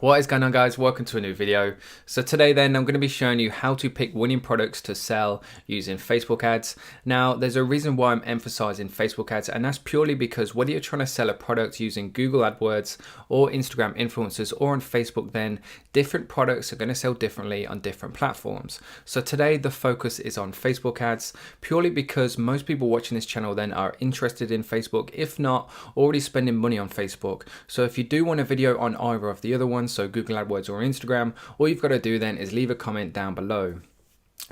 What is going on, guys? Welcome to a new video. So today then I'm going to be showing you how to pick winning products to sell using Facebook ads. Now there's a reason why I'm emphasizing Facebook ads, and that's purely because whether you're trying to sell a product using Google AdWords or Instagram influencers or on Facebook, then different products are going to sell differently on different platforms. So today the focus is on Facebook ads, purely because most people watching this channel then are interested in Facebook, if not already spending money on Facebook. So if you do want a video on either of the other ones, so Google AdWords or Instagram, all you've got to do then is leave a comment down below.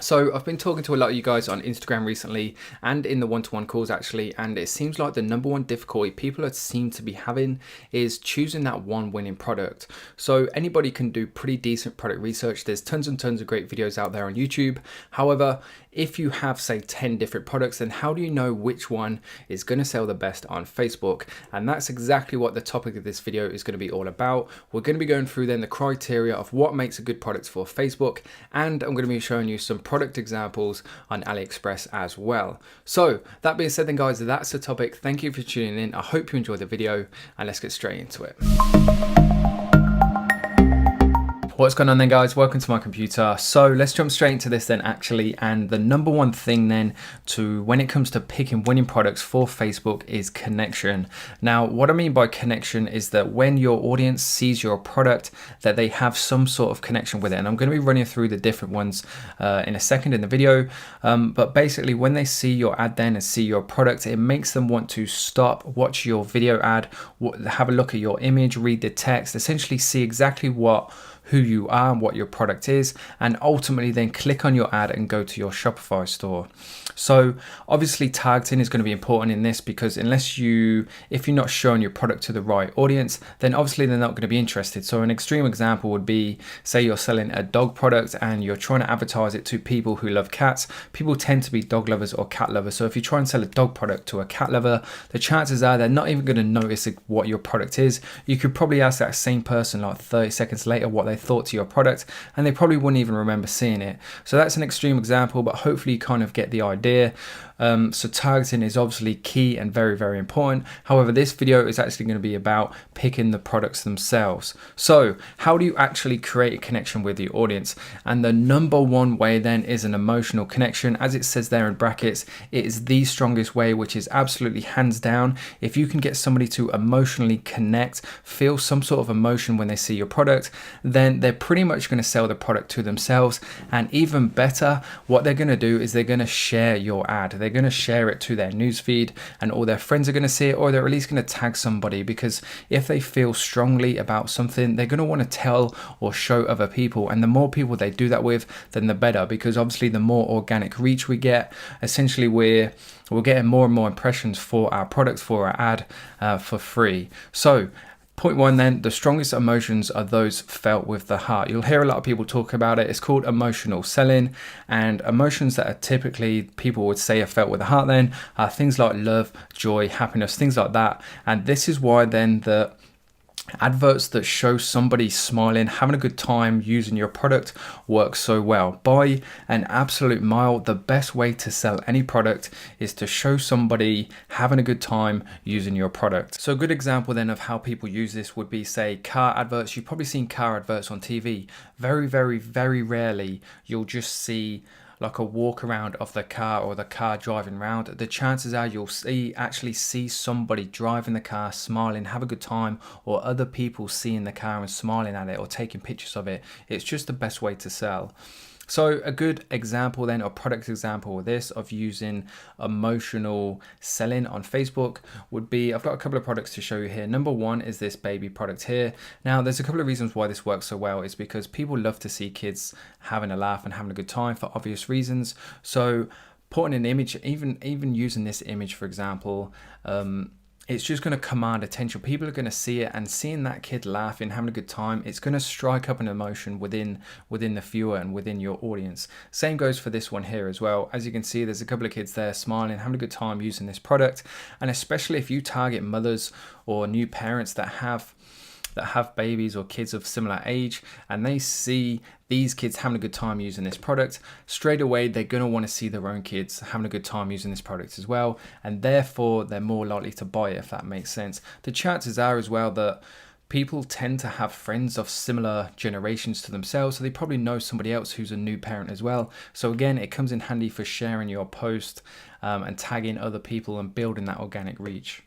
So I've been talking to a lot of you guys on Instagram recently and in the one-to-one calls actually, and it seems like the number one difficulty people seem to be having is choosing that one winning product. So anybody can do pretty decent product research. There's tons and tons of great videos out there on YouTube. However, if you have say 10 different products, then how do you know which one is going to sell the best on Facebook? And that's exactly what the topic of this video is going to be all about. We're going to be going through then the criteria of what makes a good product for Facebook, and I'm going to be showing you some product examples on AliExpress as well. So that being said then, guys, that's the topic. Thank you for tuning in. I hope you enjoyed the video, and let's get straight into it. What's going on then, guys? Welcome to my computer. So let's jump straight into this then actually. And the number one thing then when it comes to picking winning products for Facebook is connection. Now, what I mean by connection is that when your audience sees your product, that they have some sort of connection with it. And I'm going to be running through the different ones in a second in the video. But basically when they see your ad then and see your product, it makes them want to stop, watch your video ad, have a look at your image, read the text, essentially see exactly who you are and what your product is, and ultimately then click on your ad and go to your Shopify store. So obviously targeting is going to be important in this, because if you're not showing your product to the right audience, then obviously they're not going to be interested. So an extreme example would be, say you're selling a dog product and you're trying to advertise it to people who love cats. People tend to be dog lovers or cat lovers. So if you try and sell a dog product to a cat lover, the chances are they're not even going to notice what your product is. You could probably ask that same person like 30 seconds later what they thought to your product, and they probably wouldn't even remember seeing it. So that's an extreme example, but hopefully you kind of get the idea. So targeting is obviously key and very, very important. However, this video is actually going to be about picking the products themselves. So how do you actually create a connection with your audience? And the number one way then is an emotional connection. As it says there in brackets, it is the strongest way, which is absolutely hands down. If you can get somebody to emotionally connect, feel some sort of emotion when they see your product, then they're pretty much going to sell the product to themselves. And even better, what they're going to do is they're going to share your ad. They're going to share it to their newsfeed, and all their friends are going to see it, or they're at least going to tag somebody, because if they feel strongly about something, they're going to want to tell or show other people. And the more people they do that with, then the better, because obviously the more organic reach we get, essentially we're getting more and more impressions for our products, for our ad, for free. So point one then, the strongest emotions are those felt with the heart. You'll hear a lot of people talk about it. It's called emotional selling, and emotions that are typically people would say are felt with the heart then are things like love, joy, happiness, things like that. And this is why then the adverts that show somebody smiling, having a good time using your product work so well. By an absolute mile, the best way to sell any product is to show somebody having a good time using your product. So a good example then of how people use this would be, say, car adverts. You've probably seen car adverts on TV. Very, very, very rarely you'll just see like a walk around of the car or the car driving around. The chances are you'll actually see somebody driving the car, smiling, have a good time, or other people seeing the car and smiling at it or taking pictures of it. It's just the best way to sell. So a good example then, or product example of this, of using emotional selling on Facebook would be, I've got a couple of products to show you here. Number one is this baby product here. Now there's a couple of reasons why this works so well. Is because people love to see kids having a laugh and having a good time for obvious reasons. So putting an image, even using this image for example, it's just going to command attention. People are going to see it, and seeing that kid laughing, having a good time, it's going to strike up an emotion within the viewer and within your audience. Same goes for this one here as well. As you can see, there's a couple of kids there smiling, having a good time using this product. And especially if you target mothers or new parents that have babies or kids of similar age, and they see these kids having a good time using this product, straight away they're going to want to see their own kids having a good time using this product as well, and therefore they're more likely to buy it, if that makes sense. The chances are as well that people tend to have friends of similar generations to themselves, so they probably know somebody else who's a new parent as well. So again, it comes in handy for sharing your post and tagging other people and building that organic reach.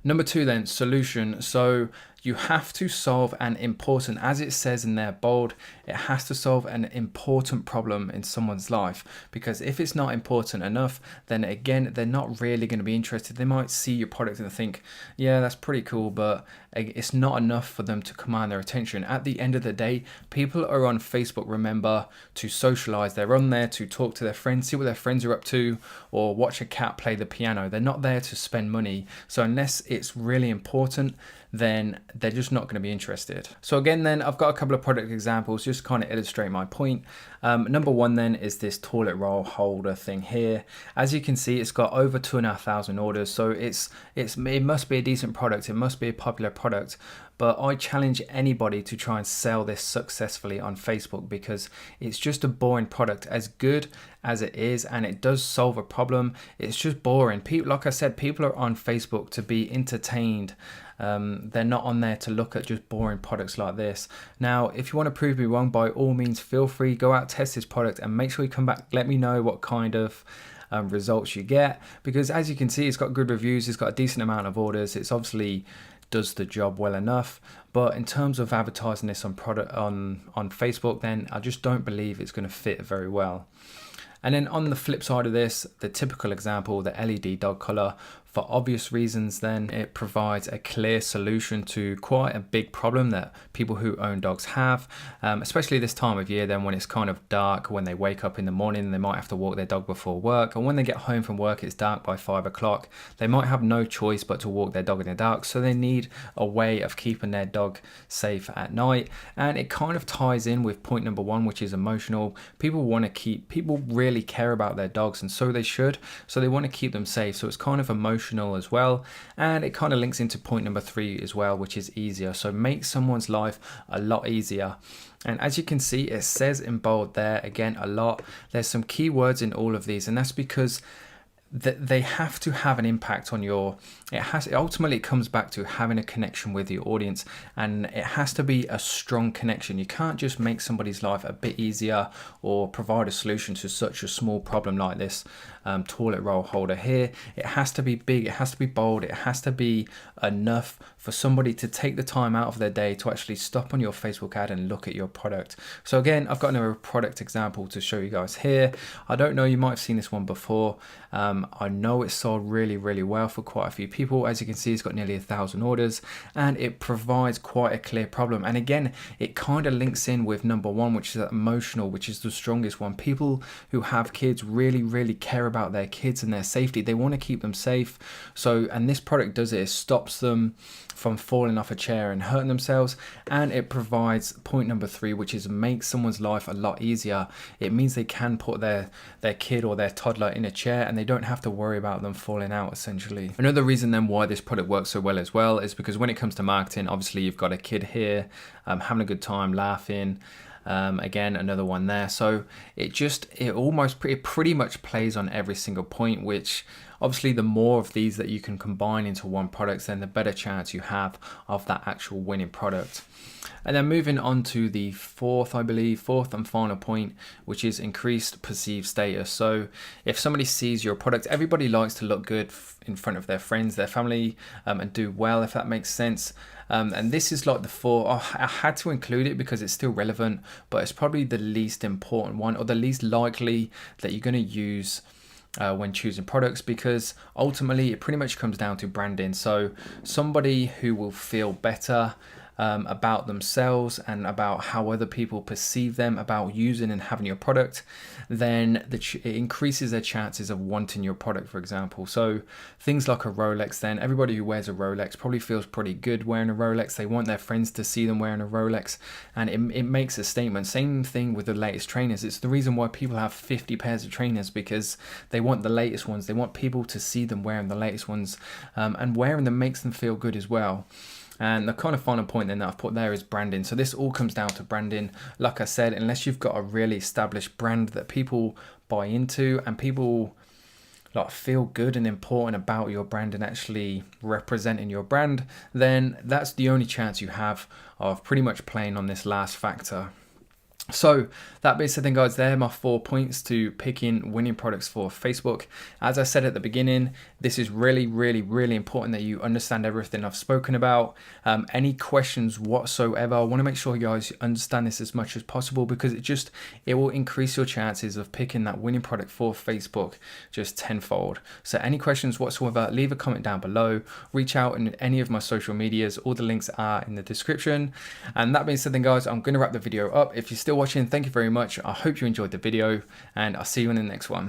Number 2 then, solution. So you have to solve an important, as it says in there bold, it has to solve an important problem in someone's life, because if it's not important enough, then again, they're not really going to be interested. They might see your product and think, yeah, that's pretty cool, but it's not enough for them to command their attention. At the end of the day, people are on Facebook, remember, to socialize. They're on there to talk to their friends, see what their friends are up to, or watch a cat play the piano. They're not there to spend money. So unless it's really important, then they're just not going to be interested. So again, then I've got a couple of product examples just to kind of illustrate my point. Number 1 then is this toilet roll holder thing here. As you can see, it's got over 2,500 orders. So it must be a decent product. It must be a popular product. But I challenge anybody to try and sell this successfully on Facebook, because it's just a boring product. As good as it is, and it does solve a problem, it's just boring. People, like I said, people are on Facebook to be entertained. They're not on there to look at just boring products like this. Now, if you want to prove me wrong, by all means, feel free, go out, test this product, and make sure you come back, let me know what kind of results you get, because as you can see, it's got good reviews, it's got a decent amount of orders, it's obviously does the job well enough. But in terms of advertising this on Facebook, then I just don't believe it's going to fit very well. And then on the flip side of this, the typical example, the LED dog collar, for obvious reasons, then it provides a clear solution to quite a big problem that people who own dogs have, especially this time of year, then when it's kind of dark, when they wake up in the morning, they might have to walk their dog before work, and when they get home from work, it's dark by 5 o'clock. They might have no choice but to walk their dog in the dark, so they need a way of keeping their dog safe at night. And it kind of ties in with point number 1, which is emotional. People really care about their dogs, and so they should. So they want to keep them safe. So it's kind of emotional as well, and it kind of links into point number 3 as well, which is easier. So make someone's life a lot easier. And as you can see, it says in bold there again a lot. There's some key words in all of these, and that's because they have to have an impact on it ultimately comes back to having a connection with your audience, and it has to be a strong connection. You can't just make somebody's life a bit easier or provide a solution to such a small problem like this toilet roll holder here. It has to be big, it has to be bold, it has to be enough for somebody to take the time out of their day to actually stop on your Facebook ad and look at your product. So again, I've got another product example to show you guys here. I don't know, you might have seen this one before. I know it sold really, really well for quite a few people. As you can see, it's got nearly 1,000 orders, and it provides quite a clear problem. And again, it kind of links in with number 1, which is emotional, which is the strongest one. People who have kids really, really care about their kids and their safety. They want to keep them safe. So, and this product does it. It stops them from falling off a chair and hurting themselves, and it provides point number 3, which is make someone's life a lot easier. It means they can put their kid or their toddler in a chair, and they don't have to worry about them falling out, essentially. Another reason then why this product works so well as well is because when it comes to marketing, obviously you've got a kid here having a good time, laughing. Again, another one there. So it pretty much plays on every single point, which obviously the more of these that you can combine into one product, then the better chance you have of that actual winning product. And then moving on to the fourth and final point, which is increased perceived status. So if somebody sees your product, everybody likes to look good in front of their friends, their family, and do well, if that makes sense. And this is like the 4. I had to include it because it's still relevant, but it's probably the least important one, or the least likely that you're going to use when choosing products, because ultimately it pretty much comes down to branding. So somebody who will feel better about themselves and about how other people perceive them about using and having your product, then it increases their chances of wanting your product, for example. So things like a Rolex, then everybody who wears a Rolex probably feels pretty good wearing a Rolex. They want their friends to see them wearing a Rolex, and it makes a statement. Same thing with the latest trainers. It's the reason why people have 50 pairs of trainers, because they want the latest ones. They want people to see them wearing the latest ones, and wearing them makes them feel good as well. And the kind of final point then that I've put there is branding. So this all comes down to branding. Like I said, unless you've got a really established brand that people buy into and people like feel good and important about your brand and actually representing your brand, then that's the only chance you have of pretty much playing on this last factor. So that being said then guys, there are my 4 points to picking winning products for Facebook. As I said at the beginning, this is really important that you understand everything I've spoken about. Any questions whatsoever, I want to make sure you guys understand this as much as possible, because it will increase your chances of picking that winning product for Facebook just tenfold. So any questions whatsoever, leave a comment down below, reach out in any of my social medias, all the links are in the description. And that being said then guys, I'm going to wrap the video up. If you're still watching, thank you very much. I hope you enjoyed the video, and I'll see you in the next one.